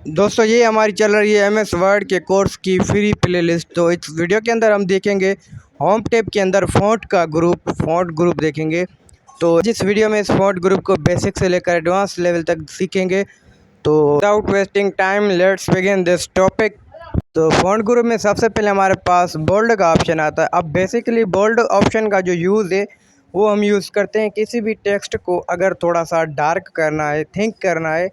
दोस्तों ये हमारी चल रही है एमएस वर्ड के कोर्स की फ्री प्लेलिस्ट। तो इस वीडियो के अंदर हम देखेंगे होम टैब के अंदर फ़ॉन्ट ग्रुप देखेंगे। तो जिस वीडियो में इस फ़ॉन्ट ग्रुप को बेसिक से लेकर एडवांस लेवल तक सीखेंगे। तो without wasting time let's begin this topic. तो फ़ॉन्ट ग्रुप में सबसे पहले हमारे पास बोल्ड का ऑप्शन आता है। अब बेसिकली बोल्ड ऑप्शन का जो यूज़ है वो हम यूज़ करते हैं किसी भी टेक्स्ट को अगर थोड़ा सा डार्क करना है, थिंक करना है,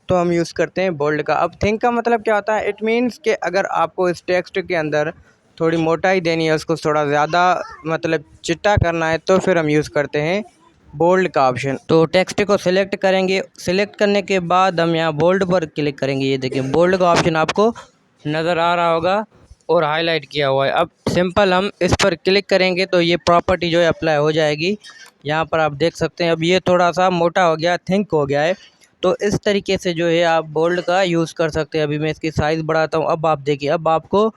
तो हम यूज़ करते हैं बोल्ड का। अब थिंक का मतलब क्या होता है? इट मीन्स कि अगर आपको इस टेक्स्ट के अंदर थोड़ी मोटाई देनी है, उसको थोड़ा ज़्यादा मतलब चिट्टा करना है, तो फिर हम यूज़ करते हैं बोल्ड का ऑप्शन। तो टेक्स्ट को सिलेक्ट करेंगे, सिलेक्ट करने के बाद हम यहाँ बोल्ड पर क्लिक करेंगे। ये देखिए बोल्ड का ऑप्शन आपको नज़र आ रहा होगा और हाईलाइट किया हुआ है। अब सिंपल हम इस पर क्लिक करेंगे तो ये प्रॉपर्टी जो है अप्लाई हो जाएगी। यहाँ पर आप देख सकते हैं अब ये थोड़ा सा मोटा हो गया, थिंक हो गया है। तो इस तरीके से जो है आप बोल्ड का यूज़ कर सकते हैं। अभी मैं इसकी साइज़ बढ़ाता हूँ। अब आप देखिए, अब आपको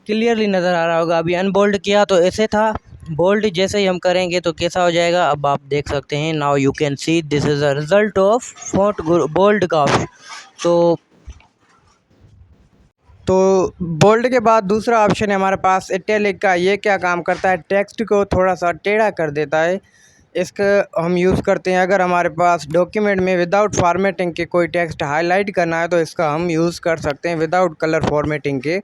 क्लियरली नज़र आ रहा होगा। अभी अनबोल्ड किया तो ऐसे था, बोल्ड जैसे ही हम करेंगे तो कैसा हो जाएगा, अब आप देख सकते हैं। Now you can see this is a result of font bold का ऑप्शन। तो बोल्ड के बाद दूसरा ऑप्शन है हमारे पास इटैलिक का। ये क्या काम करता है? टेक्स्ट को थोड़ा सा टेढ़ा कर देता है। इसका हम यूज़ करते हैं अगर हमारे पास डॉक्यूमेंट में विदाउट फॉर्मेटिंग के कोई टेक्स्ट हाईलाइट करना है, तो इसका हम यूज़ कर सकते हैं विदाउट कलर फॉर्मेटिंग के।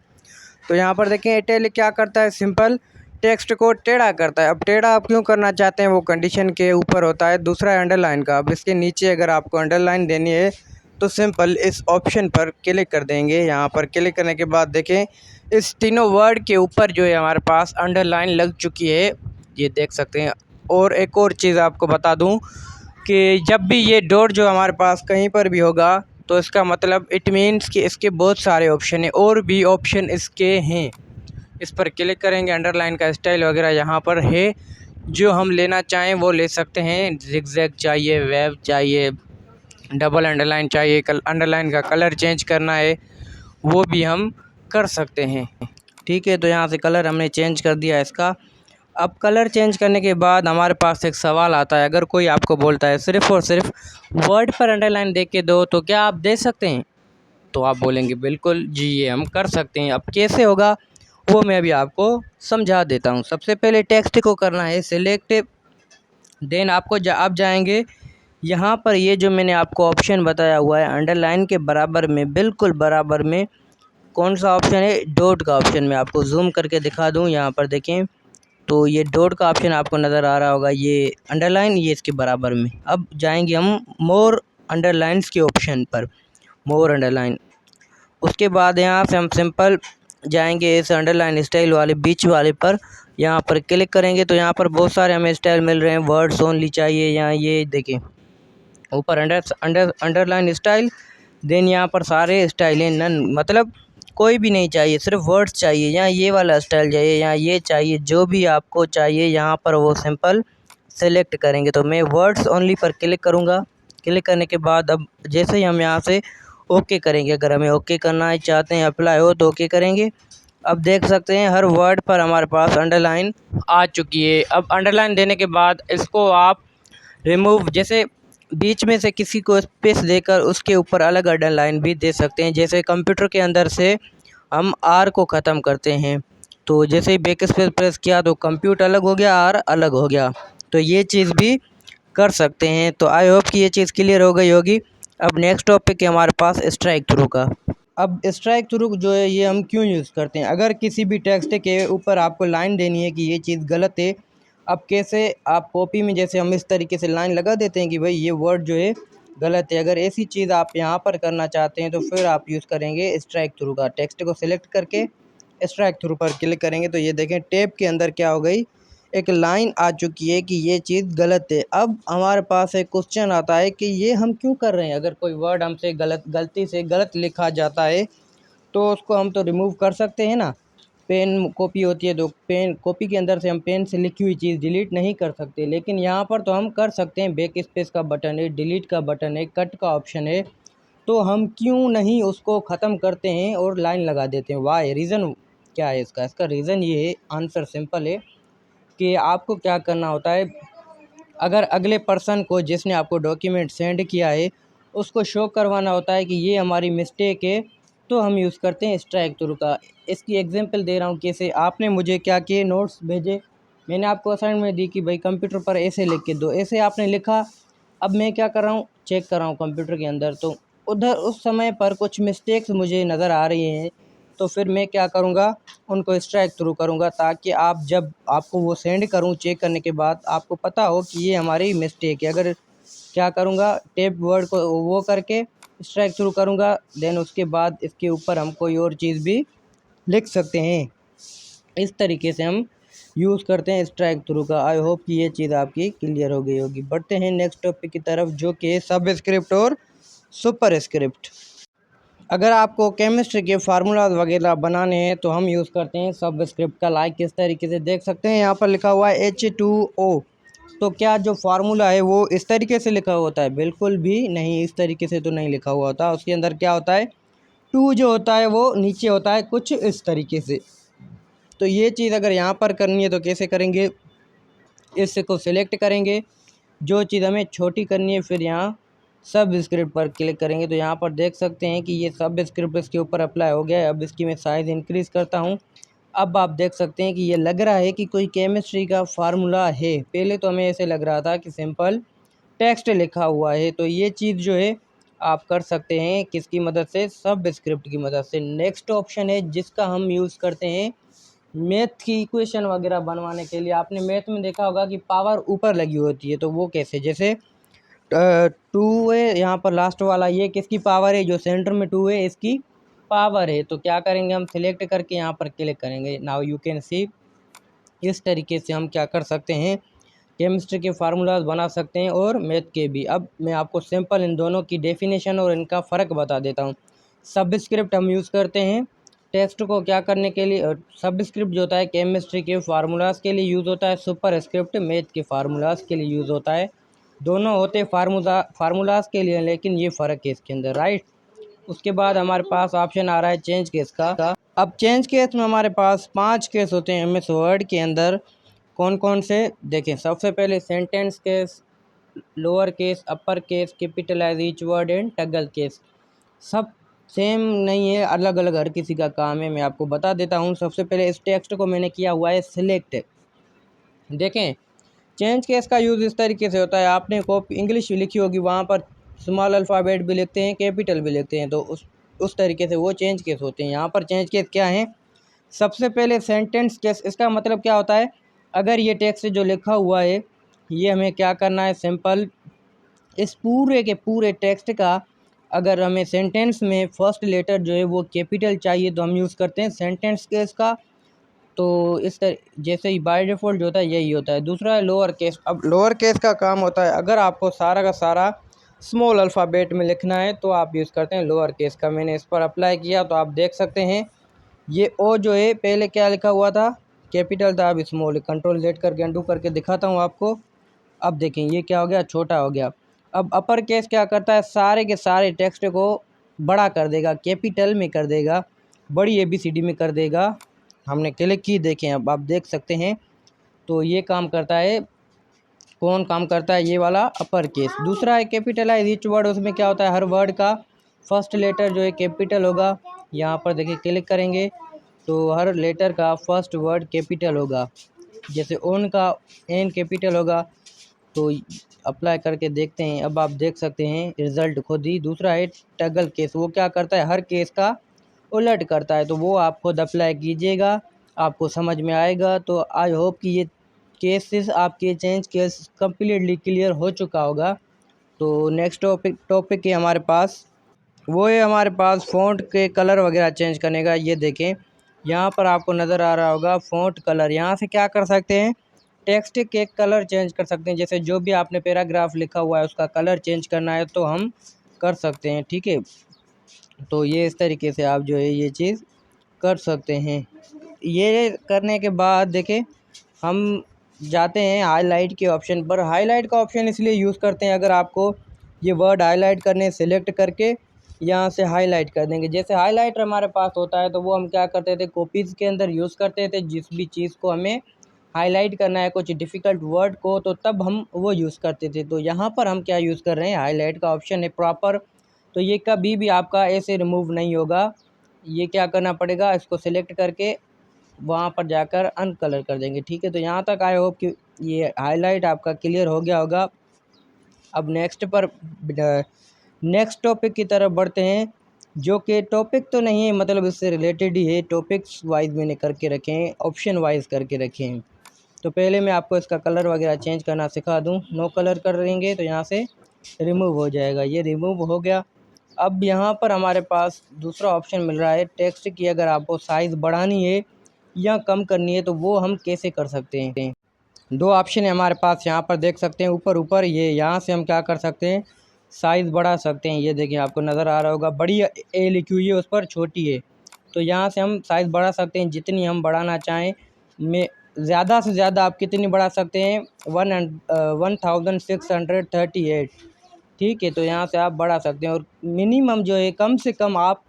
तो यहाँ पर देखें इटैलिक क्या करता है, सिंपल टेक्स्ट को टेढ़ा करता है। अब टेढ़ा आप क्यों करना चाहते हैं वो कंडीशन के ऊपर होता है। दूसरा है अंडरलाइन का। अब इसके नीचे अगर आपको अंडरलाइन देनी है तो सिंपल इस ऑप्शन पर क्लिक कर देंगे। यहाँ पर क्लिक करने के बाद देखें इस तीनों वर्ड के ऊपर जो है हमारे पास अंडरलाइन लग चुकी है, ये देख सकते हैं। और एक और चीज़ आपको बता दूं कि जब भी ये डॉट जो हमारे पास कहीं पर भी होगा तो इसका मतलब इट मीन्स कि इसके बहुत सारे ऑप्शन हैं, और भी ऑप्शन इसके हैं। इस पर क्लिक करेंगे, अंडरलाइन का स्टाइल वगैरह यहाँ पर है, जो हम लेना चाहें वो ले सकते हैं। जिगजैग चाहिए, वेव चाहिए, डबल अंडरलाइन चाहिए, अंडरलाइन का कलर चेंज करना है वो भी हम कर सकते हैं। ठीक है, तो यहाँ से कलर हमने चेंज कर दिया इसका। अब कलर चेंज करने के बाद हमारे पास एक सवाल आता है, अगर कोई आपको बोलता है सिर्फ़ और सिर्फ वर्ड पर अंडरलाइन दे के दो, तो क्या आप दे सकते हैं? तो आप बोलेंगे बिल्कुल जी, ये हम कर सकते हैं। अब कैसे होगा वो मैं अभी आपको समझा देता हूँ। सबसे पहले टेक्स्ट को करना है सिलेक्ट, देन आपको आप जाएंगे यहाँ पर, ये जो मैंने आपको ऑप्शन बताया हुआ है अंडरलाइन के बराबर में, बिल्कुल बराबर में कौन सा ऑप्शन है? डॉट का ऑप्शन। मैं आपको जूम करके दिखा दूँ, यहाँ पर देखें तो ये डॉट का ऑप्शन आपको नज़र आ रहा होगा, ये अंडरलाइन, ये इसके बराबर में। अब जाएंगे हम मोर अंडरलाइंस के ऑप्शन पर, मोर अंडरलाइन। उसके बाद यहाँ से हम सिंपल जाएंगे इस अंडरलाइन स्टाइल वाले बीच वाले पर, यहाँ पर क्लिक करेंगे तो यहाँ पर बहुत सारे हमें स्टाइल मिल रहे हैं। वर्ड्स ओनली चाहिए, यहाँ ये देखिए ऊपर अंडरलाइन स्टाइल, देन यहाँ पर सारे स्टाइल हैं, नन मतलब कोई भी नहीं चाहिए, सिर्फ वर्ड्स चाहिए। यहाँ ये वाला स्टाइल चाहिए, यहाँ ये चाहिए, जो भी आपको चाहिए यहाँ पर वो सिंपल सेलेक्ट करेंगे। तो मैं वर्ड्स ओनली पर क्लिक करूँगा। क्लिक करने के बाद अब जैसे ही हम यहाँ से ओके करेंगे, अगर हमें ओके करना है चाहते हैं, अप्लाई हो तो ओके करेंगे। अब देख सकते हैं हर वर्ड पर हमारे पास अंडरलाइन आ चुकी है। अब अंडरलाइन देने के बाद इसको आप रिमूव, जैसे बीच में से किसी को स्पेस देकर उसके ऊपर अलग अंडरलाइन भी दे सकते हैं। जैसे कंप्यूटर के अंदर से हम आर को ख़त्म करते हैं, तो जैसे ही बैक स्पेस प्रेस किया तो कंप्यूटर अलग हो गया, आर अलग हो गया। तो ये चीज़ भी कर सकते हैं। तो आई होप कि ये चीज़ क्लियर हो गई होगी। अब नेक्स्ट टॉपिक है हमारे पास स्ट्राइक थ्रू का। अब स्ट्राइक थ्रू जो है ये हम क्यों यूज़ करते हैं? अगर किसी भी टेक्स्ट के ऊपर आपको लाइन देनी है कि ये चीज़ गलत है, अब कैसे आप कॉपी में जैसे हम इस तरीके से लाइन लगा देते हैं कि भाई ये वर्ड जो है गलत है, अगर ऐसी चीज़ आप यहाँ पर करना चाहते हैं तो फिर आप यूज़ करेंगे स्ट्राइक थ्रू का। टेक्स्ट को सिलेक्ट करके स्ट्राइक थ्रू पर क्लिक करेंगे तो ये देखें टैब के अंदर क्या हो गई, एक लाइन आ चुकी है कि ये चीज़ गलत है। अब हमारे पास एक क्वेश्चन आता है कि ये हम क्यों कर रहे हैं? अगर कोई वर्ड हमसे गलती से गलत लिखा जाता है तो उसको हम तो रिमूव कर सकते हैं ना। पेन कॉपी होती है तो पेन कॉपी के अंदर से हम पेन से लिखी हुई चीज़ डिलीट नहीं कर सकते, लेकिन यहाँ पर तो हम कर सकते हैं। बैक स्पेस का बटन है, डिलीट का बटन है, कट का ऑप्शन है, तो हम क्यों नहीं उसको ख़त्म करते हैं और लाइन लगा देते हैं? वाई, रीज़न क्या है इसका? इसका रीज़न ये है, आंसर सिंपल है कि आपको क्या करना होता है, अगर अगले पर्सन को जिसने आपको डॉक्यूमेंट सेंड किया है उसको शो करवाना होता है कि ये हमारी मिस्टेक है, तो हम यूज़ करते हैं स्ट्राइक थ्रू का। इसकी एग्जांपल दे रहा हूँ कैसे। आपने मुझे क्या किए, नोट्स भेजे, मैंने आपको असाइनमेंट दी कि भाई कंप्यूटर पर ऐसे लिख के दो, ऐसे आपने लिखा। अब मैं क्या कर रहा हूँ, चेक कर रहा हूँ कंप्यूटर के अंदर, तो उधर उस समय पर कुछ मिस्टेक्स मुझे नज़र आ रही हैं, तो फिर मैं क्या करूँगा, उनको स्ट्राइक थ्रू करूँगा, ताकि आप जब आपको वो सेंड करूँ चेक करने के बाद आपको पता हो कि ये हमारी मिस्टेक है। अगर क्या करूँगा, टेप वर्ड को वो करके स्ट्राइक थ्रू करूँगा, देन उसके बाद इसके ऊपर हम कोई और चीज़ भी लिख सकते हैं। इस तरीके से हम यूज़ करते हैं स्ट्राइक थ्रू का। आई होप कि ये चीज़ आपकी क्लियर हो गई होगी। बढ़ते हैं नेक्स्ट टॉपिक की तरफ, जो कि सब स्क्रिप्ट और सुपर स्क्रिप्ट। अगर आपको केमिस्ट्री के फार्मूलाज वगैरह बनाने हैं तो हम यूज़ करते हैं सब स्क्रिप्ट का। लाइक किस तरीके से देख सकते हैं, यहाँ पर लिखा हुआ है H2O। तो क्या जो फार्मूला है वो इस तरीके से लिखा होता है? बिल्कुल भी नहीं, इस तरीके से तो नहीं लिखा हुआ होता। उसके अंदर क्या होता है, टू जो होता है वो नीचे होता है कुछ इस तरीके से। तो ये चीज़ अगर यहाँ पर करनी है तो कैसे करेंगे, इसको सिलेक्ट करेंगे, जो चीज़ हमें छोटी करनी है फिर यहाँ सब स्क्रिप्ट पर क्लिक करेंगे। तो यहाँ पर देख सकते हैं कि ये सब स्क्रिप्ट इसके ऊपर अप्लाई हो गया है। अब इसकी मैं साइज़ इंक्रीज़ करता हूँ। अब आप देख सकते हैं कि ये लग रहा है कि कोई केमिस्ट्री का फार्मूला है। पहले तो हमें ऐसे लग रहा था कि सिंपल टेक्स्ट लिखा हुआ है। तो ये चीज़ जो है आप कर सकते हैं किसकी मदद से, सब स्क्रिप्ट की मदद से। नेक्स्ट ऑप्शन है जिसका हम यूज़ करते हैं मैथ की इक्वेशन वगैरह बनवाने के लिए। आपने मैथ में देखा होगा कि पावर ऊपर लगी होती है, तो वो कैसे, जैसे 2 है यहाँ पर लास्ट वाला, ये किसकी पावर है, जो सेंटर में 2 है इसकी पावर है। तो क्या करेंगे, हम सिलेक्ट करके यहाँ पर क्लिक करेंगे। नाउ यू कैन सी, इस तरीके से हम क्या कर सकते हैं, केमिस्ट्री के फार्मूलाज बना सकते हैं और मैथ के भी। अब मैं आपको सिंपल इन दोनों की डेफिनेशन और इनका फ़र्क बता देता हूँ। सब स्क्रिप्ट हम यूज़ करते हैं टेक्स्ट को क्या करने के लिए, सब स्क्रिप्ट जो होता है केमिस्ट्री के फार्मूलाज के लिए यूज़ होता है, सुपर स्क्रिप्ट मैथ के फार्मूलाज के लिए यूज़ होता है। दोनों होते फार्मूलाज के लिए, लेकिन ये फ़र्क है इसके अंदर, राइट। उसके बाद हमारे पास ऑप्शन आ रहा है चेंज केस का। अब चेंज केस में हमारे पास 5 केस होते हैं एमएस वर्ड के अंदर। कौन कौन से, देखें। सबसे पहले sentence case, lower case, upper case, capitalize each word and toggle case. सब सेम नहीं है, अलग अलग हर किसी का काम है। मैं आपको बता देता हूँ। सबसे पहले इस टेक्स्ट को मैंने किया हुआ है सिलेक्ट। देखें, चेंज केस का यूज़ इस तरीके से होता है, आपने कॉपी इंग्लिश लिखी होगी, वहाँ पर स्मॉल अल्फ़ाबेट भी लिखते हैं, कैपिटल भी लिखते हैं, तो उस तरीके से वो चेंज केस होते हैं। यहाँ पर चेंज केस क्या है, सबसे पहले सेंटेंस केस। इसका मतलब क्या होता है, अगर ये टेक्स्ट जो लिखा हुआ है ये हमें क्या करना है, सिंपल इस पूरे के पूरे टेक्स्ट का अगर हमें सेंटेंस में फर्स्ट लेटर जो है वो कैपिटल चाहिए तो हम यूज़ करते हैं सेंटेंस केस का। तो इस तरह जैसे ही बाय डिफ़ॉल्ट जो होता है यही होता है। दूसरा है लोअर केस। अब लोअर केस का काम होता है, अगर आपको सारा का सारा स्मॉल अल्फ़ाबेट में लिखना है तो आप यूज़ करते हैं लोअर केस का। मैंने इस पर अप्लाई किया तो आप देख सकते हैं ये ओ जो है पहले क्या लिखा हुआ था, कैपिटल था, अब स्मॉल है। कंट्रोल जेड करके अंडू करके दिखाता हूँ आपको। अब देखें ये क्या हो गया, छोटा हो गया। अब अपर केस क्या करता है, सारे के सारे टेक्स्ट को बड़ा कर देगा, कैपिटल में कर देगा, बड़ी ABCD में कर देगा। हमने क्लिक की, देखें अब आप देख सकते हैं। तो ये काम करता है, कौन काम करता है, ये वाला अपर केस। दूसरा है कैपिटलाइज ईच वर्ड। उसमें क्या होता है, हर वर्ड का फर्स्ट लेटर जो है कैपिटल होगा। यहाँ पर देखिए क्लिक करेंगे तो हर लेटर का फर्स्ट वर्ड कैपिटल होगा। जैसे ओन का एन कैपिटल होगा। तो अप्लाई करके देखते हैं। अब आप देख सकते हैं रिज़ल्ट खुद ही। दूसरा है टगल केस। वो क्या करता है, हर केस का उलट करता है। तो वो आप खुद अप्लाई कीजिएगा, आपको समझ में आएगा। तो आई होप कि ये केसेस आपके चेंज केस कम्प्लीटली क्लियर हो चुका होगा। तो नेक्स्ट टॉपिक है हमारे पास, वो है हमारे पास फ़ॉन्ट के कलर वगैरह चेंज करने का। ये देखें यहाँ पर आपको नज़र आ रहा होगा फ़ॉन्ट कलर। यहाँ से क्या कर सकते हैं, टेक्स्ट के कलर चेंज कर सकते हैं। जैसे जो भी आपने पैराग्राफ लिखा हुआ है उसका कलर चेंज करना है तो हम कर सकते हैं, ठीक है। तो ये इस तरीके से आप जो है ये चीज़ कर सकते हैं। ये करने के बाद देखें हम जाते हैं हाईलाइट के ऑप्शन पर। हाईलाइट का ऑप्शन इसलिए यूज़ करते हैं, अगर आपको ये वर्ड हाईलाइट करने, सेलेक्ट करके यहाँ से हाईलाइट कर देंगे। जैसे हाईलाइटर हमारे पास होता है तो वो हम क्या करते थे, कॉपीज़ के अंदर यूज़ करते थे। जिस भी चीज़ को हमें हाईलाइट करना है कुछ डिफ़िकल्ट वर्ड को, तो तब हम वो यूज़ करते थे। तो यहाँ पर हम क्या यूज़ कर रहे हैं, हाईलाइट का ऑप्शन है प्रॉपर, तो ये कभी भी आपका ऐसे रिमूव नहीं होगा। ये क्या करना पड़ेगा, इसको सिलेक्ट करके वहाँ पर जाकर अनकलर कर देंगे, ठीक है। तो यहाँ तक आई होप कि ये हाईलाइट आपका क्लियर हो गया होगा। अब नेक्स्ट टॉपिक की तरफ बढ़ते हैं, जो कि टॉपिक तो नहीं है, मतलब इससे रिलेटेड ही है, टॉपिक्स वाइज मैंने करके रखे हैं, ऑप्शन वाइज करके रखे हैं। तो पहले मैं आपको इसका कलर वगैरह चेंज करना सिखा दूं। नो कलर कर देंगे तो यहाँ से रिमूव हो जाएगा, ये रिमूव हो गया। अब यहाँ पर हमारे पास दूसरा ऑप्शन मिल रहा है टेक्स्ट की, अगर आपको साइज़ बढ़ानी है या कम करनी है तो वो हम कैसे कर सकते हैं। दो ऑप्शन है हमारे पास, यहाँ पर देख सकते हैं ऊपर ऊपर, ये यहाँ से हम क्या कर सकते हैं, साइज़ बढ़ा सकते हैं। ये देखिए आपको नज़र आ रहा होगा, बड़ी ए लिखी हुई है, उस पर छोटी है। तो यहाँ से हम साइज़ बढ़ा सकते हैं जितनी हम बढ़ाना चाहें। में ज़्यादा से ज़्यादा आप कितनी बढ़ा सकते हैं, 1638, ठीक है। तो यहाँ से आप बढ़ा सकते हैं। और मिनिमम जो है, कम से कम आप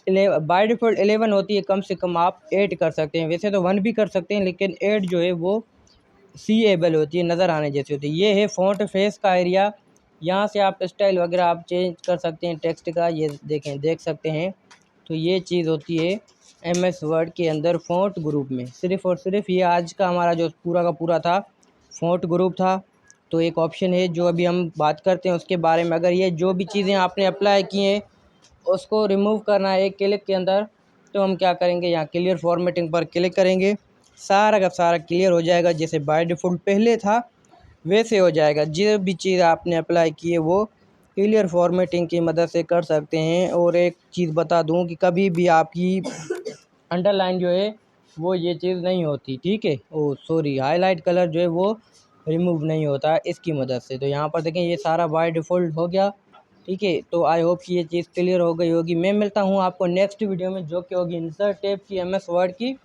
बाय डिफ़ॉल्ट 11 होती है, कम से कम आप 8 कर सकते हैं। वैसे तो 1 भी कर सकते हैं, लेकिन 8 जो है वो सीएबल होती है, नज़र आने जैसी होती है। ये है फ़ॉन्ट फेस का एरिया, यहाँ से आप स्टाइल वगैरह आप चेंज कर सकते हैं टेक्स्ट का। ये देखें, देख सकते हैं। तो ये चीज़ होती है एमएस वर्ड के अंदर फ़ॉन्ट ग्रुप में। सिर्फ़ और सिर्फ ये आज का हमारा जो पूरा का पूरा था, फ़ॉन्ट ग्रुप था। तो एक ऑप्शन है जो अभी हम बात करते हैं उसके बारे में। अगर ये जो भी चीज़ें आपने अप्लाई की हैं उसको रिमूव करना है एक क्लिक के अंदर, तो हम क्या करेंगे, यहाँ क्लियर फॉर्मेटिंग पर क्लिक करेंगे, सारा का सारा क्लियर हो जाएगा। जैसे बाय डिफ़ॉल्ट पहले था वैसे हो जाएगा। जो भी चीज़ आपने अप्लाई की है वो क्लियर फॉर्मेटिंग की मदद से कर सकते हैं। और एक चीज़ बता दूं कि कभी भी आपकी अंडरलाइन जो है वो ये चीज़ नहीं होती, ठीक है। ओ सॉरी, हाईलाइट कलर जो है वो रिमूव नहीं होता इसकी मदद से। तो यहाँ पर देखें, ये सारा बाय डिफ़ॉल्ट हो गया, ठीक है। तो आई होप कि ये चीज़ क्लियर हो गई होगी। मैं मिलता हूँ आपको नेक्स्ट वीडियो में, जो कि होगी इंसर्ट टैब की एमएस वर्ड की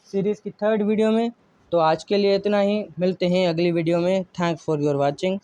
सीरीज़ की 3rd वीडियो में। तो आज के लिए इतना ही, मिलते हैं अगली वीडियो में। Thanks for your watching.